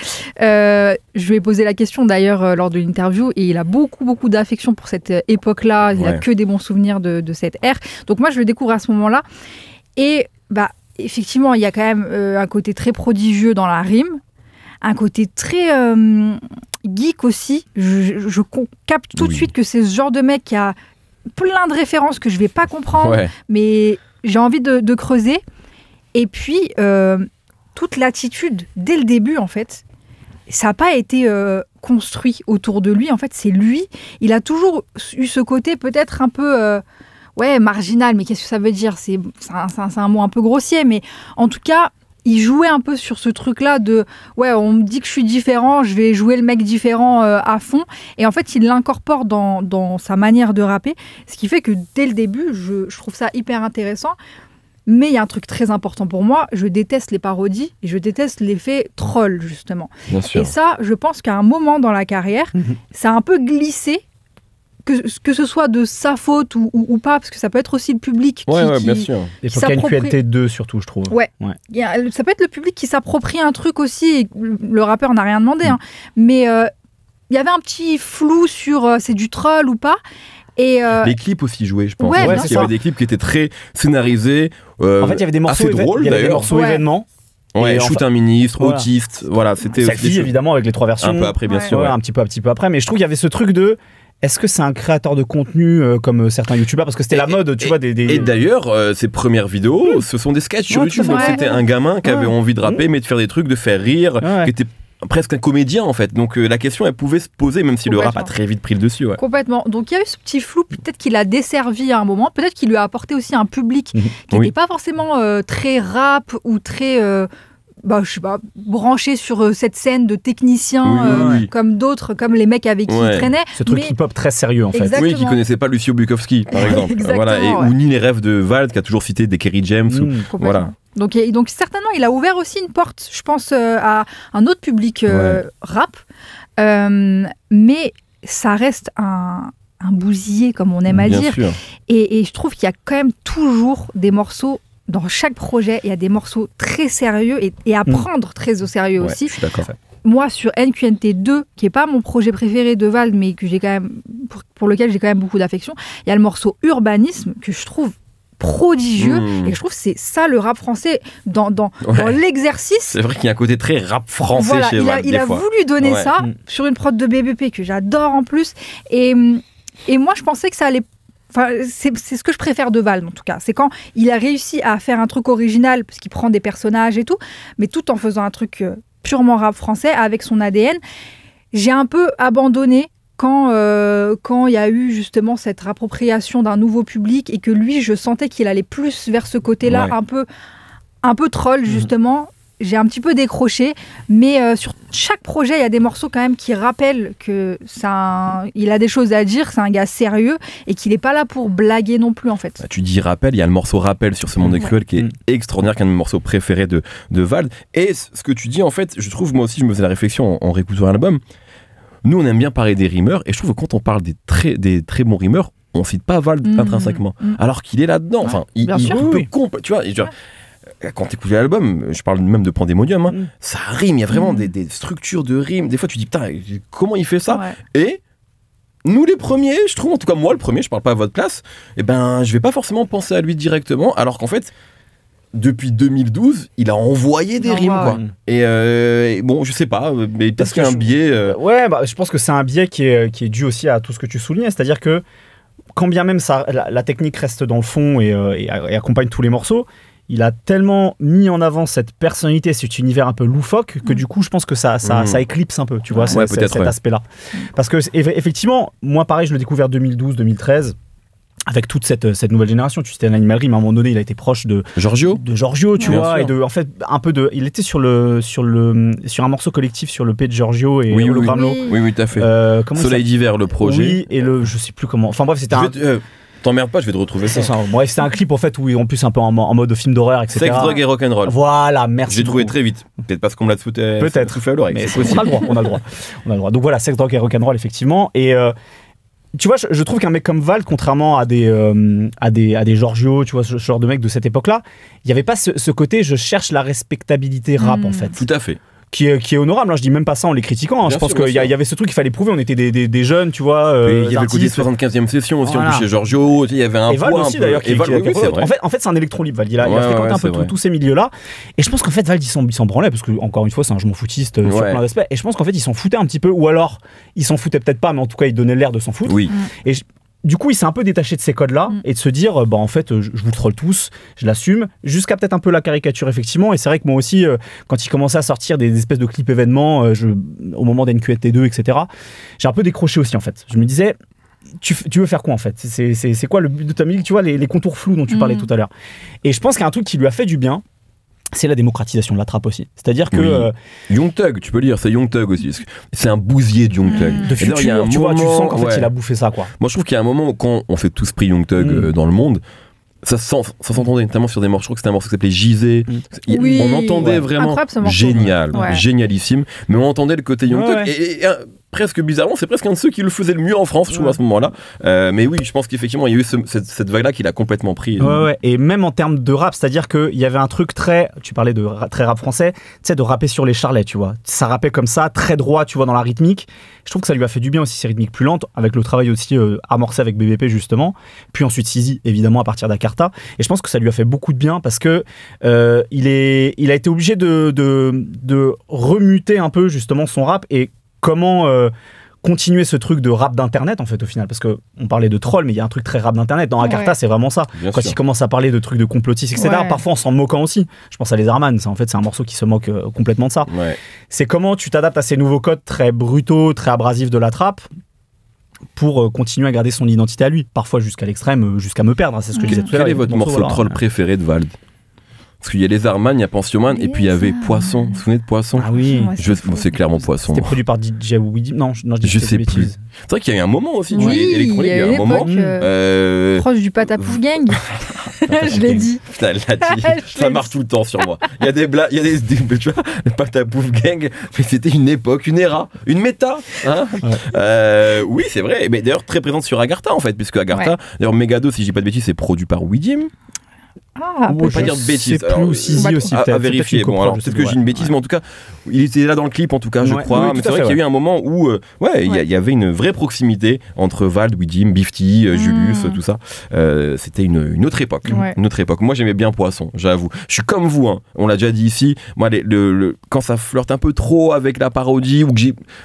Je lui ai posé la question d'ailleurs lors de l'interview, et il a beaucoup, beaucoup d'affection pour cette époque-là. Il a que des bons souvenirs de cette ère. Donc moi, je le découvre à ce moment-là. Et effectivement, il y a quand même un côté très prodigieux dans la rime, un côté très geek aussi. Je capte tout de suite que c'est ce genre de mec qui a plein de références que je vais pas comprendre, mais j'ai envie de creuser. Et puis toute l'attitude dès le début, en fait, ça n'a pas été construit autour de lui. En fait, c'est lui. Il a toujours eu ce côté peut-être un peu marginal, mais qu'est-ce que ça veut dire ? C'est un mot un peu grossier, mais en tout cas, il jouait un peu sur ce truc-là de on me dit que je suis différent, je vais jouer le mec différent à fond. Et en fait, il l'incorpore dans sa manière de rapper, ce qui fait que dès le début, je trouve ça hyper intéressant. Mais il y a un truc très important pour moi, je déteste les parodies et je déteste l'effet troll, justement. Bien sûr. Et ça, je pense qu'à un moment dans la carrière, ça a un glissé, que ce soit de sa faute ou pas, parce que ça peut être aussi le public qui bien sûr. Il faut qu'il y ait une QLT2 surtout, je trouve. Ça peut être le public qui s'approprie un truc aussi, et le rappeur n'a rien demandé, mais il y avait un petit flou sur c'est du troll ou pas. Et les clips aussi jouaient, je pense. Parce qu'il y avait des clips qui étaient très scénarisés. En fait, il y avait des morceaux assez drôles, il y avait des morceaux événements. Shoot un ministre, autiste, c'était Selfie, évidemment, avec les 3 versions. Un peu après, bien sûr. Un petit peu après. Mais je trouve qu'il y avait ce truc de... Est-ce que c'est un créateur de contenu comme certains youtubeurs ? Parce que c'était la mode, tu vois, Et d'ailleurs, ses premières vidéos, ce sont des sketchs sur YouTube. Donc c'était un gamin qui avait envie de rapper, mais de faire des trucs, de faire rire, qui était presque un comédien, en fait. Donc la question, elle pouvait se poser, même si le rap a très vite pris le dessus. Complètement. Donc il y a eu ce petit flou, peut-être qu'il a desservi à un moment, peut-être qu'il lui a apporté aussi un public qui n'était pas forcément très rap ou très... je sais pas, branché sur cette scène de techniciens comme d'autres, comme les mecs avec qui il traînait. Ce truc hip-hop très sérieux, en fait. Exactement. Oui, qui connaissait pas Lucio Bukowski, par exemple. Ou ni les rêves de Vald, qui a toujours cité des Kerry James. Donc certainement, il a ouvert aussi une porte, je pense, à un autre public rap. Mais ça reste un bousillé, comme on aime à dire. Et je trouve qu'il y a quand même toujours des morceaux. Dans chaque projet, il y a des morceaux très sérieux et à prendre très au sérieux aussi. Je suis d'accord. Moi, sur NQNT2, qui n'est pas mon projet préféré de Vald, mais que j'ai quand même, pour lequel j'ai quand même beaucoup d'affection, il y a le morceau Urbanisme, que je trouve prodigieux, et que je trouve que c'est ça le rap français dans l'exercice. C'est vrai qu'il y a un côté très rap français chez Vald. Il a voulu donner ça sur une prod de BBP que j'adore en plus. Et moi, je pensais que ça allait... Enfin, c'est ce que je préfère de Vald, en tout cas. C'est quand il a réussi à faire un truc original, parce qu'il prend des personnages et tout, mais tout en faisant un truc purement rap français, avec son ADN. J'ai un peu abandonné quand il y a eu justement cette appropriation d'un nouveau public, et que lui, je sentais qu'il allait plus vers ce côté-là, un peu troll, justement. J'ai un petit peu décroché, mais sur chaque projet, il y a des morceaux quand même qui rappellent que il a des choses à dire, c'est un gars sérieux et qu'il n'est pas là pour blaguer non plus, en fait. Tu dis rappel, il y a le morceau Rappel sur Ce Monde est Cruel qui est extraordinaire, qui est un de mes morceaux préférés de Vald. Et ce que tu dis, en fait, je trouve, moi aussi, je me faisais la réflexion en réécoutant l'album. Nous, on aime bien parler des rimeurs, et je trouve que quand on parle des très bons rimeurs, on cite pas Vald intrinsèquement, alors qu'il est là-dedans. Enfin, il peut tu vois. Quand t'écoutes l'album, je parle même de Pandemonium, ça rime, il y a vraiment des structures de rimes. Des fois, tu dis, putain, comment il fait ça ? Et nous, les premiers, je trouve, en tout cas moi, le premier, je parle pas à votre place, je vais pas forcément penser à lui directement, alors qu'en fait, depuis 2012, il a envoyé des rimes, quoi. Et bon, je sais pas, mais peut-être qu'il y a un biais. Je pense que c'est un biais qui est dû aussi à tout ce que tu soulignais, c'est-à-dire que quand bien même la technique reste dans le fond et accompagne tous les morceaux, il a tellement mis en avant cette personnalité, cet univers un peu loufoque, que du coup, je pense que ça éclipse un peu, tu vois, cet aspect-là. Parce que, effectivement, moi, pareil, je l'ai découvert 2012-2013, avec toute cette nouvelle génération. Tu citais Animal Rime, à un moment donné, il a été proche de Giorgio, tu vois, et en fait, un peu il était sur un morceau collectif sur le P de Giorgio et Hologramlo. Oui, tout à fait. Soleil d'hiver, le projet. Oui, et je sais plus comment. Enfin bref, c'était t'emmerde pas, je vais te retrouver ça. Bref, c'était un clip en fait où en plus un peu en mode film d'horreur, etc. Sex, drogue et rock'n'roll. Voilà, merci. J'ai trouvé très vite. Peut-être parce qu'on me l'a soufflé à l'oreille. Mais on a le droit. Donc voilà, Sex, drogue et rock'n'roll, effectivement. Et tu vois, je trouve qu'un mec comme Val, contrairement à des Giorgio, tu vois, ce genre de mec de cette époque-là, il n'y avait pas ce côté je cherche la respectabilité rap en fait. Tout à fait. Qui est honorable, hein. Je dis même pas ça en les critiquant, hein. Je pense qu'il y avait ce truc qu'il fallait prouver, on était des jeunes, tu vois. Il y avait le côté 75e session aussi, en plus chez Giorgio, il y avait un Val aussi d'ailleurs. En fait, c'est un électron libre, Val. Il a fréquenté un peu tous ces milieux-là. Et je pense qu'en fait, Val, il s'en branlait, parce que, encore une fois, c'est un je m'en foutiste sur plein d'aspects. Et je pense qu'en fait, il s'en foutait un petit peu, ou alors, il s'en foutait peut-être pas, mais en tout cas, il donnait l'air de s'en foutre. Oui. Et du coup, il s'est un peu détaché de ces codes-là et de se dire, en fait, je vous troll tous, je l'assume, jusqu'à peut-être un peu la caricature, effectivement. Et c'est vrai que moi aussi, quand il commençait à sortir des espèces de clips événements, au moment d'NQT2, etc., j'ai un peu décroché aussi, en fait. Je me disais, tu veux faire quoi, en fait ? C'est quoi le but de ta musique ? Tu vois, les contours flous dont tu parlais tout à l'heure. Et je pense qu'il y a un truc qui lui a fait du bien, c'est la démocratisation de la trappe aussi. C'est-à-dire que... Young Thug, tu peux lire, c'est Young Thug aussi. C'est un bousier de Young Thug. De Future, tu vois, tu sens qu'en fait, il a bouffé ça, quoi. Moi, je trouve qu'il y a un moment, quand on fait tous prix Young Thug dans le monde, ça s'entendait notamment sur des morceaux. Je crois que c'était un morceau qui s'appelait JZ. On entendait vraiment génial, génialissime. Mais on entendait le côté Young Thug. Et presque bizarrement, c'est presque un de ceux qui le faisait le mieux en France, je trouve, à ce moment-là. Mais oui, je pense qu'effectivement, il y a eu cette vague-là qui l'a complètement pris. Et même en termes de rap, c'est-à-dire qu'il y avait un truc tu parlais de très rap français, tu sais, de rapper sur les charlets, tu vois. Ça rappait comme ça, très droit, tu vois, dans la rythmique. Je trouve que ça lui a fait du bien aussi, ces rythmiques plus lentes, avec le travail aussi amorcé avec BBP, justement. Puis ensuite Sizi, évidemment, à partir d'Akarta. Et je pense que ça lui a fait beaucoup de bien parce que il a été obligé de remuter un peu, justement, son rap et comment continuer ce truc de rap d'internet en fait au final, parce que on parlait de troll, mais il y a un truc très rap d'internet dans Akarta, c'est vraiment ça. Quand il commence à parler de trucs de complotistes, etc., parfois en s'en moquant aussi. Je pense à Les Arman, en fait c'est un morceau qui se moque complètement de ça. C'est comment tu t'adaptes à ces nouveaux codes très brutaux, très abrasifs de la trappe pour continuer à garder son identité à lui, parfois jusqu'à l'extrême, jusqu'à me perdre, c'est ce que je disais tout à l'heure. Quel est votre morceau troll préféré de Vald ? Parce qu'il y a les Arman, il y a Pensioman, et puis il y avait Poisson. Vous vous souvenez de Poisson ? Ah oui. C'est clairement Poisson. C'était produit par DJ Weedy. Non, je sais plus. C'est vrai qu'il y a eu un moment aussi, électronique, il y a eu un moment. Proche du Patapouf Gang. Je l'ai dit. Putain, elle l'a dit. Ça marche tout le temps sur moi. Il y a des blagues, il y a des tu vois, le Patapouf Gang, mais c'était une époque, une era, une méta. Hein oui, c'est vrai. Mais d'ailleurs, très présente sur Agartha, en fait, puisque Agartha, d'ailleurs, Megado, si je dis pas de bêtises, c'est produit par Widim. Ah, on peut pas dire de bêtises. Aussi, à vérifier. Bon, alors peut-être que j'ai une bêtise, mais en tout cas, il était là dans le clip, en tout cas, je crois. Mais c'est vrai qu'il y a eu un moment où, il y avait une vraie proximité entre Vald, Widim, Bifty, Julius, tout ça. C'était une autre époque. Une autre époque. Moi, j'aimais bien Poisson, j'avoue. Je suis comme vous, hein. On l'a déjà dit ici. Moi, quand ça flirte un peu trop avec la parodie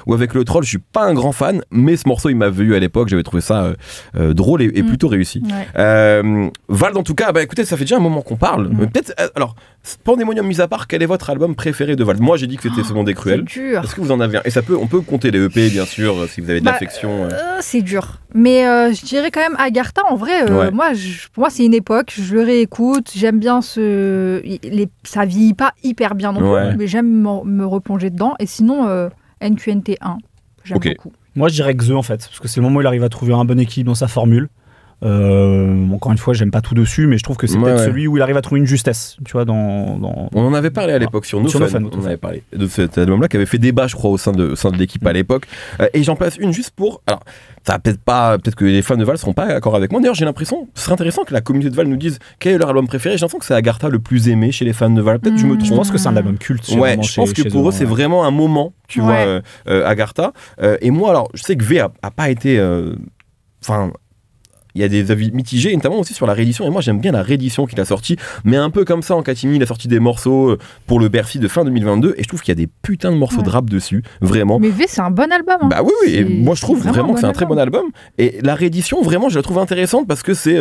ou avec le troll, je suis pas un grand fan. Mais ce morceau, il m'avait eu à l'époque. J'avais trouvé ça drôle et plutôt réussi. Vald, en tout cas, écoutez, ça fait déjà un moment qu'on parle. Peut-être, alors, Pandemonium mis à part, quel est votre album préféré de Vald ? Moi, j'ai dit que c'était Seconde et Cruel. C'est dur. Est-ce que vous en avez un ? Et on peut compter les EP, bien sûr, si vous avez de l'affection. C'est dur. Mais je dirais quand même Agartha, en vrai, pour moi, c'est une époque. Je le réécoute. J'aime bien ça vieillit pas hyper bien non plus, mais j'aime me replonger dedans. Et sinon, NQNT 1, j'aime beaucoup. Moi, je dirais Xe, en fait, parce que c'est le moment où il arrive à trouver un bon équilibre dans sa formule. Encore une fois, j'aime pas tout dessus, mais je trouve que c'est peut-être celui où il arrive à trouver une justesse, tu vois, On en avait parlé à l'époque sur No Fun. On avait parlé de cet album-là qui avait fait débat, je crois, au sein de l'équipe à l'époque. Et j'en place une juste pour. Alors, ça peut-être que les fans de Val seront pas d'accord avec moi. D'ailleurs, j'ai l'impression, ce serait intéressant que la communauté de Val nous dise quel est leur album préféré. J'ai l'impression que c'est Agartha le plus aimé chez les fans de Val. Peut-être que je me trompe. Je pense que c'est un album culte. Je pense que pour eux, c'est vraiment un moment, tu vois, Agartha. Et moi, alors, je sais que V a pas été. Il y a des avis mitigés, notamment aussi sur la réédition. Et moi, j'aime bien la réédition qu'il a sortie. Mais un peu comme ça, en catimini, il a sorti des morceaux pour le Bercy de fin 2022. Et je trouve qu'il y a des putains de morceaux de rap dessus, vraiment. Mais V, c'est un bon album. Hein. Bah oui. Et moi, je trouve vraiment que c'est un très bon album. Et la réédition, vraiment, je la trouve intéressante parce que c'est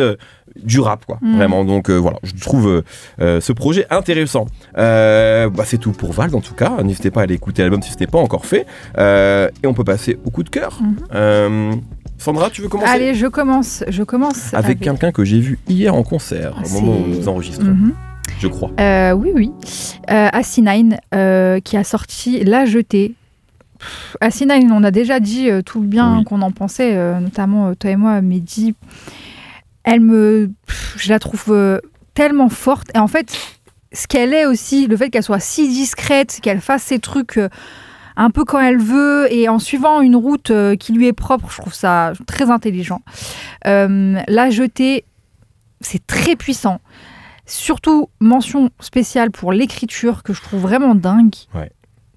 du rap, quoi. Vraiment. Donc voilà, je trouve ce projet intéressant. C'est tout pour Vald, en tout cas. N'hésitez pas à aller écouter l'album si ce n'était pas encore fait. Et on peut passer au coup de cœur. Sandra, tu veux commencer ? Allez, je commence avec quelqu'un que j'ai vu hier en concert, au moment où nous enregistrons, je crois. Oui. AC9, qui a sorti La Jetée. AC9, on a déjà dit tout le bien qu'on en pensait, notamment toi et moi, Mehdi. Je la trouve tellement forte. Et en fait, ce qu'elle est aussi, le fait qu'elle soit si discrète, qu'elle fasse ces trucs un peu quand elle veut et en suivant une route qui lui est propre. Je trouve ça très intelligent. La jetée, c'est très puissant. Surtout, mention spéciale pour l'écriture que je trouve vraiment dingue. Ouais.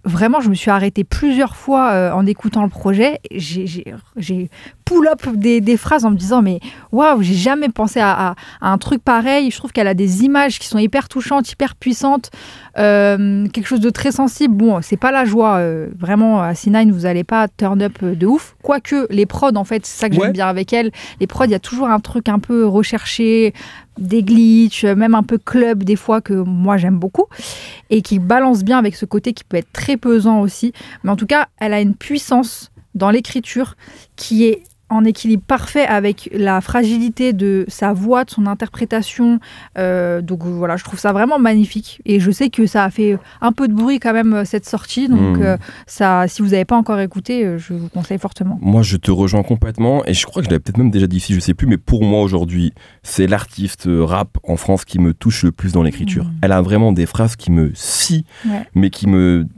Vraiment, je me suis arrêtée plusieurs fois en écoutant le projet. J'ai pull-up des phrases en me disant mais waouh, j'ai jamais pensé à un truc pareil. Je trouve qu'elle a des images qui sont hyper touchantes, hyper puissantes. Quelque chose de très sensible. Bon, c'est pas la joie. Vraiment, à C9, vous allez pas turn up de ouf. Quoique, les prods, en fait, c'est ça que j'aime bien avec elle. Les prods, il y a toujours un truc un peu recherché, des glitches, même un peu club des fois que moi j'aime beaucoup et qui balance bien avec ce côté qui peut être très pesant aussi. Mais en tout cas, elle a une puissance dans l'écriture qui est en équilibre parfait avec la fragilité de sa voix, de son interprétation. Donc voilà, je trouve ça vraiment magnifique. Et je sais que ça a fait un peu de bruit quand même cette sortie. Donc ça, si vous n'avez pas encore écouté, je vous conseille fortement. Moi, je te rejoins complètement. Et je crois que je l'avais peut-être même déjà dit ici, je sais plus. Mais pour moi, aujourd'hui, c'est l'artiste rap en France qui me touche le plus dans l'écriture. Elle a vraiment des phrases qui me scient, mais qui me...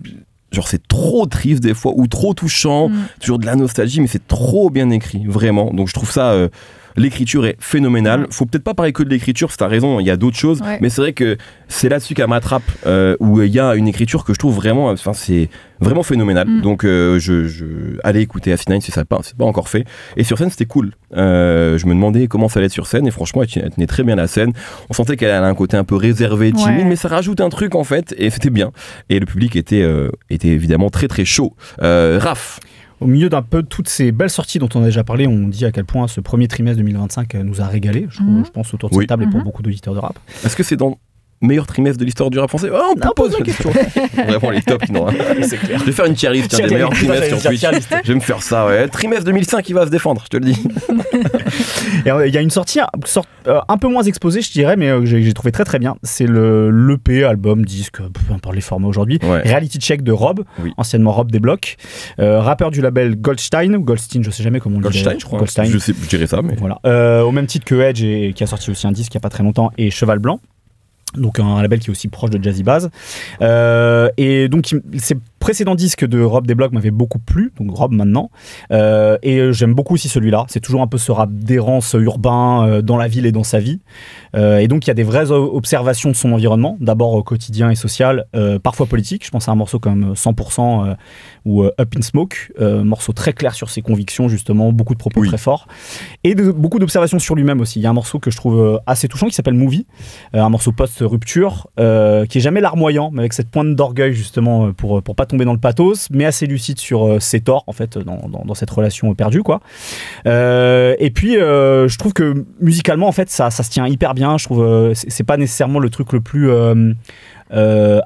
Genre c'est trop triste des fois ou trop touchant, toujours de la nostalgie, mais c'est trop bien écrit, vraiment. Donc je trouve ça, l'écriture est phénoménale. Faut peut-être pas parler que de l'écriture, c'est ta raison, il y a d'autres choses, mais c'est vrai que c'est là-dessus qu'elle m'attrape, où il y a une écriture que je trouve vraiment, enfin c'est vraiment phénoménal. Donc allez écouter C9 si ça c'est pas encore fait. Et sur scène c'était cool. Je me demandais comment ça allait être sur scène et franchement elle tenait très bien la scène. On sentait qu'elle avait un côté un peu réservé, timide, mais ça rajoute un truc en fait et c'était bien. Et le public était évidemment très très chaud. Raph. Au milieu d'un peu de toutes ces belles sorties dont on a déjà parlé, on dit à quel point ce premier trimestre 2025 nous a régalé, je pense, autour de cette table et pour beaucoup d'auditeurs de rap. Est-ce que c'est dans meilleur trimestre de l'histoire du rap français? On peut poser la question. Vraiment les tops, non. C'est clair. Je vais faire une tier list des meilleurs trimestres sur Twitch. Je vais me faire ça, Trimestre 2005, il va se défendre, je te le dis. Il y a une sortie un peu moins exposée, je dirais, mais j'ai trouvé très très bien. C'est l'EP, album, disque, peu importe les formats aujourd'hui. Reality Check de Rob, anciennement Rob des Blocs. Rappeur du label Goldstein, je sais jamais comment on dit. Goldstein, je crois. Je dirais ça, mais. Voilà. Au même titre que Edge, qui a sorti aussi un disque il n'y a pas très longtemps, et Cheval Blanc. Donc un label qui est aussi proche de Jazzy Bass. Et donc ses précédents disques de Rob des Blocs m'avaient beaucoup plu, donc Rob maintenant. Et j'aime beaucoup aussi celui-là. C'est toujours un peu ce rap d'errance urbain dans la ville et dans sa vie. Et donc il y a des vraies observations de son environnement, d'abord quotidien et social, parfois politique. Je pense à un morceau comme 100% ou Up in Smoke, morceau très clair sur ses convictions justement, beaucoup de propos très forts. Et beaucoup d'observations sur lui-même aussi. Il y a un morceau que je trouve assez touchant qui s'appelle Movie, un morceau post-rupture, qui est jamais larmoyant, mais avec cette pointe d'orgueil justement pour pas tomber dans le pathos, mais assez lucide sur ses torts en fait dans cette relation perdue quoi. Et puis je trouve que musicalement en fait ça se tient hyper bien. Je trouve c'est pas nécessairement le truc le plus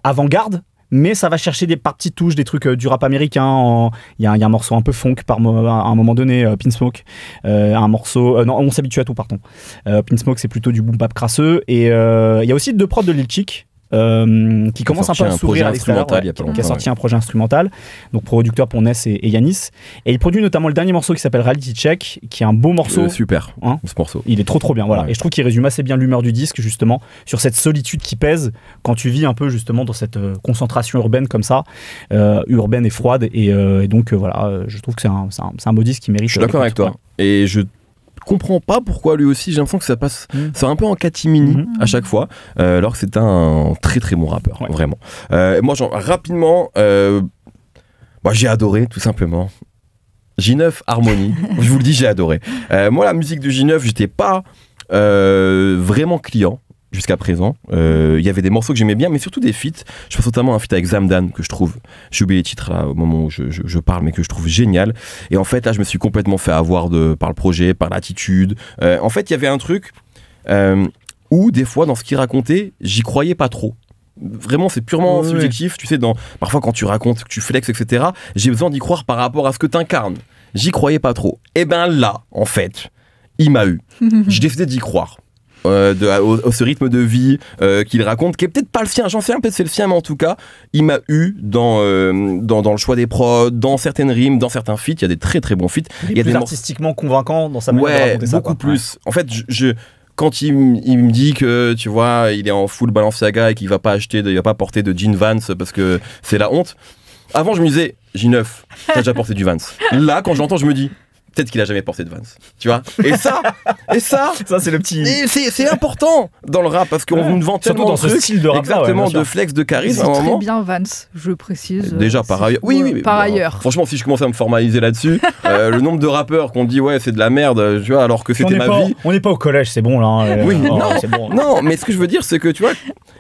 avant-garde, mais ça va chercher des petites touches, des trucs du rap américain. Il y a un morceau un peu funk à un moment donné, Pin Smoke. Un morceau... non, on s'habitue à tout, pardon. Pin Smoke, c'est plutôt du boom bap crasseux. Et il y a aussi deux prods de Lil Chick. Qui commence un peu à s'ouvrir à l'extérieur, qui a sorti un projet instrumental, donc producteur pour Ness et Yanis, et il produit notamment le dernier morceau qui s'appelle Reality Check, qui est un beau morceau, super ce morceau, il est trop bien, voilà. Et je trouve qu'il résume assez bien l'humeur du disque justement, sur cette solitude qui pèse quand tu vis un peu justement dans cette concentration urbaine comme ça, urbaine et froide, et donc voilà, je trouve que c'est un beau disque qui mérite. Je suis d'accord avec toi, et je comprends pas pourquoi lui aussi, j'ai l'impression que ça passe c'est un peu en catimini à chaque fois, alors que c'est un très très bon rappeur, vraiment. Moi rapidement j'ai adoré tout simplement J9 Harmonie. Je vous le dis, j'ai adoré. Moi la musique de J9 j'étais pas vraiment client jusqu'à présent. Il y avait des morceaux que j'aimais bien, mais surtout des feats. Je pense notamment à un feat avec Zamdan que je trouve, j'ai oublié les titres là au moment où je parle, mais que je trouve génial. Et en fait là je me suis complètement fait avoir par le projet, par l'attitude. En fait il y avait un truc où des fois dans ce qu'il racontait j'y croyais pas trop. Vraiment c'est purement subjectif, tu sais, parfois quand tu racontes, que tu flexes, etc., j'ai besoin d'y croire par rapport à ce que t'incarnes. J'y croyais pas trop. Et ben là en fait il m'a eu. J'ai décidé d'y croire. Ce rythme de vie qu'il raconte, qui est peut-être pas le sien, j'en sais un, peut-être c'est le sien, mais en tout cas il m'a eu dans le choix des prods, dans certaines rimes, dans certains feats. Il y a des très très bons feats, il y a des artistiquement convaincant dans sa manière de raconter ça, beaucoup plus. En fait quand il me dit que tu vois il est en full Balenciaga et qu'il va pas porter de jean Vans parce que c'est la honte, Avant, je me disais, J9, t'as déjà porté du Vans. Là, quand j'entends, je me dis, peut-être qu'il a jamais porté de Vans. Tu vois? Et ça, ça c'est le petit. C'est important dans le rap parce qu'on nous vend tellement dans ce style de rap. Exactement, de flex, de charisme. C'est très bien Vans, je précise. Déjà, par ailleurs. Oui, par ailleurs. Franchement, si je commençais à me formaliser là-dessus, le nombre de rappeurs qu'on dit, ouais, c'est de la merde, tu vois, alors que c'était ma vie. On n'est pas au collège, c'est bon là. Oui, c'est bon. Non, mais ce que je veux dire, c'est que tu vois,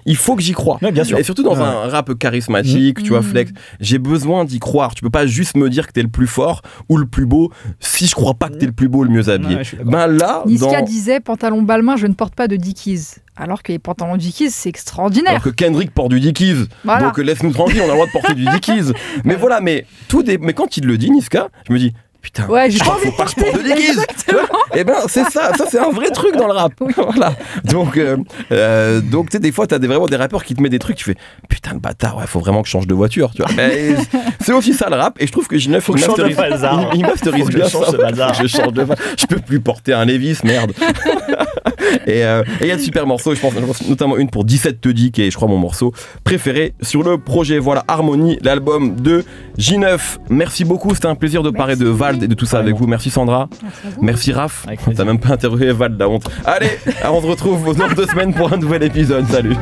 il faut que j'y croie. Ouais, bien sûr. Et surtout dans un rap charismatique, tu vois, flex. J'ai besoin d'y croire. Tu peux pas juste me dire que t'es le plus fort ou le plus beau si je crois pas que t'es le plus beau, le mieux habillé. Ouais, là, Niska disait pantalon Balmain, je ne porte pas de Dickies. Alors que les pantalons Dickies, c'est extraordinaire. Alors que Kendrick porte du Dickies. Voilà. Donc laisse-nous tranquille, on a le droit de porter du Dickies. Mais voilà, mais quand il le dit, Niska, je me dis. Putain, ouais, j'ai pas faut pas que je porte de Dickies. Et ben c'est ça c'est un vrai truc dans le rap. Oui. Voilà. Donc tu sais, des fois t'as vraiment des rappeurs qui te mettent des trucs, tu fais putain le bâtard, ouais, faut vraiment que je change de voiture, tu vois. Mais c'est aussi ça le rap, et je trouve que J9 il masterise bien ça. Je change de je peux plus porter un Levi's, merde. Et il y a de super morceaux, je pense notamment une pour 17 te dit, qui est je crois mon morceau préféré sur le projet. Voilà, Harmonie, l'album de J9. Merci beaucoup, c'était un plaisir de parler de Vald et de tout ça avec vous. Merci Sandra. Merci Raph. T'as même pas interviewé Vald, la honte. Allez, on se retrouve dans 2 semaines pour un nouvel épisode. Salut.